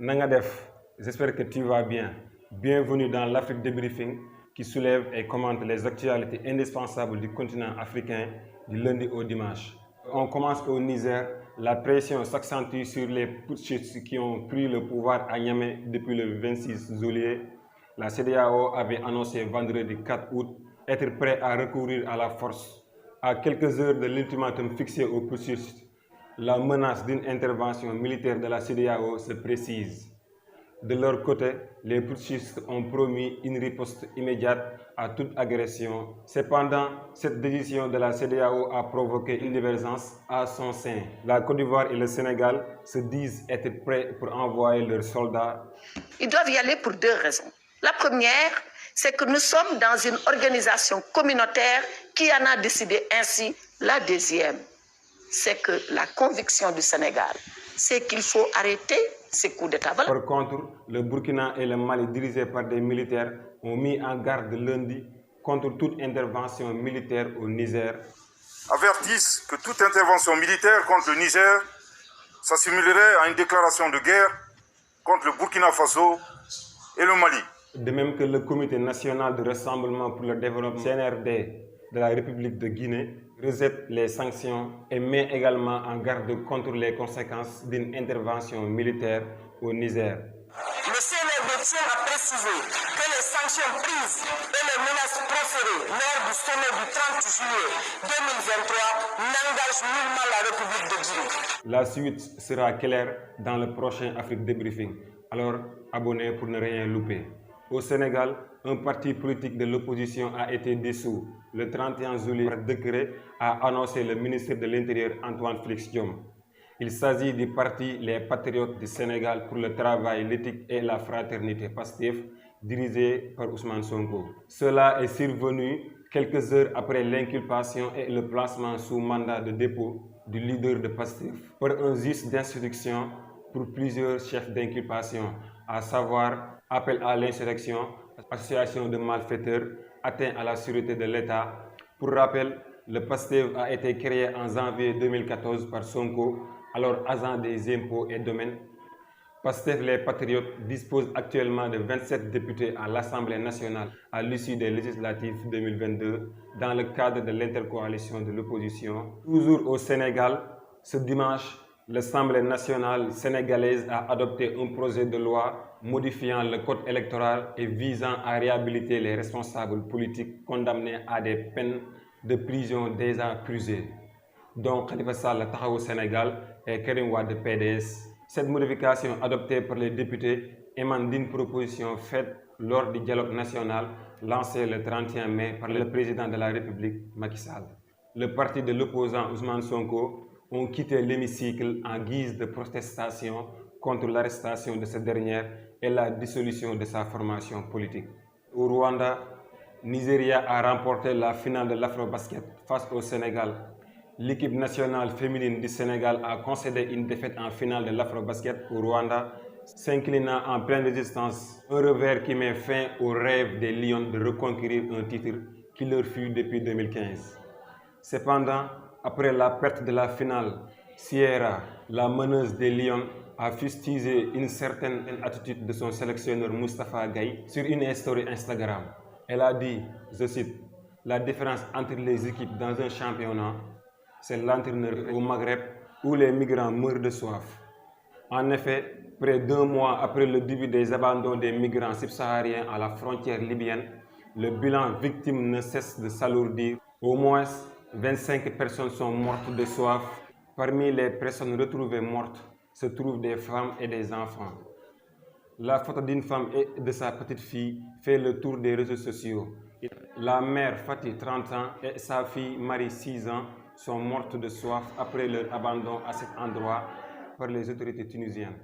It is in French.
Nangadef, j'espère que tu vas bien. Bienvenue dans l'Afrique Débriefing qui soulève et commente les actualités indispensables du continent africain du lundi au dimanche. On commence au Niger. La pression s'accentue sur les putschistes qui ont pris le pouvoir à Niamey depuis le 26 juillet. La CEDEAO avait annoncé vendredi 4 août être prêt à recourir à la force. À quelques heures de l'ultimatum fixé aux putschistes, la menace d'une intervention militaire de la CEDEAO se précise. De leur côté, les putschistes ont promis une riposte immédiate à toute agression. Cependant, cette décision de la CEDEAO a provoqué une divergence à son sein. La Côte d'Ivoire et le Sénégal se disent être prêts pour envoyer leurs soldats. Ils doivent y aller pour deux raisons. La première, c'est que nous sommes dans une organisation communautaire qui en a décidé ainsi. La deuxième, c'est que la conviction du Sénégal, c'est qu'il faut arrêter ces coups d'État. Par contre, le Burkina et le Mali, dirigés par des militaires, ont mis en garde lundi contre toute intervention militaire au Niger. Avertissent que toute intervention militaire contre le Niger s'assimilerait à une déclaration de guerre contre le Burkina Faso et le Mali. De même que le Comité national de rassemblement pour le développement CNRD de la République de Guinée rejette les sanctions et met également en garde contre les conséquences d'une intervention militaire au Niger. Le CNRD tient à préciser que les sanctions prises et les menaces proférées lors du sommet du 30 juillet 2023 n'engagent nullement la République de Guinée. La suite sera claire dans le prochain Afrique Débriefing. Alors, abonnez pour ne rien louper. Au Sénégal, un parti politique de l'opposition a été dissous. Le 31 juillet, par décret, a annoncé le ministre de l'Intérieur Antoine Félix Diome. Il s'agit du parti Les Patriotes du Sénégal pour le travail, l'éthique et la fraternité PASTEF, dirigé par Ousmane Sonko. Cela est survenu quelques heures après l'inculpation et le placement sous mandat de dépôt du leader de PASTEF par un juge d'instruction pour plusieurs chefs d'inculpation, à savoir appel à l'insurrection, association de malfaiteurs, atteinte à la sûreté de l'État. Pour rappel, le PASTEF a été créé en janvier 2014 par Sonko, alors agent des impôts et domaines. PASTEF Les Patriotes dispose actuellement de 27 députés à l'Assemblée nationale à l'issue des législatives 2022 dans le cadre de l'intercoalition de l'opposition. Toujours au Sénégal, ce dimanche, l'Assemblée nationale sénégalaise a adopté un projet de loi modifiant le code électoral et visant à réhabiliter les responsables politiques condamnés à des peines de prison déjà purgées, dont Khalifa Sall Taxawu Sénégal et Karim Wade PDS. Cette modification adoptée par les députés émane d'une proposition faite lors du dialogue national lancé le 31 mai par le président de la République, Macky Sall. Le parti de l'opposant Ousmane Sonko ont quitté l'hémicycle en guise de protestation contre l'arrestation de cette dernière et la dissolution de sa formation politique. Au Rwanda, Nigeria a remporté la finale de l'Afrobasket face au Sénégal. L'équipe nationale féminine du Sénégal a concédé une défaite en finale de l'Afrobasket au Rwanda, s'inclinant en pleine résistance, un revers qui met fin au rêve des Lions de reconquérir un titre qui leur fut depuis 2015. Cependant, après la perte de la finale, Sierra, la meneuse des Lions, a fustigé une certaine attitude de son sélectionneur Moustapha Gaye sur une story Instagram. Elle a dit, je cite, « La différence entre les équipes dans un championnat, c'est l'entraîneur au Maghreb où les migrants meurent de soif. » En effet, près d'un mois après le début des abandons des migrants subsahariens à la frontière libyenne, le bilan victime ne cesse de s'alourdir. Au moins 25 personnes sont mortes de soif. Parmi les personnes retrouvées mortes se trouvent des femmes et des enfants. La photo d'une femme et de sa petite fille fait le tour des réseaux sociaux. La mère Fatih, 30 ans, et sa fille Marie, 6 ans, sont mortes de soif après leur abandon à cet endroit par les autorités tunisiennes.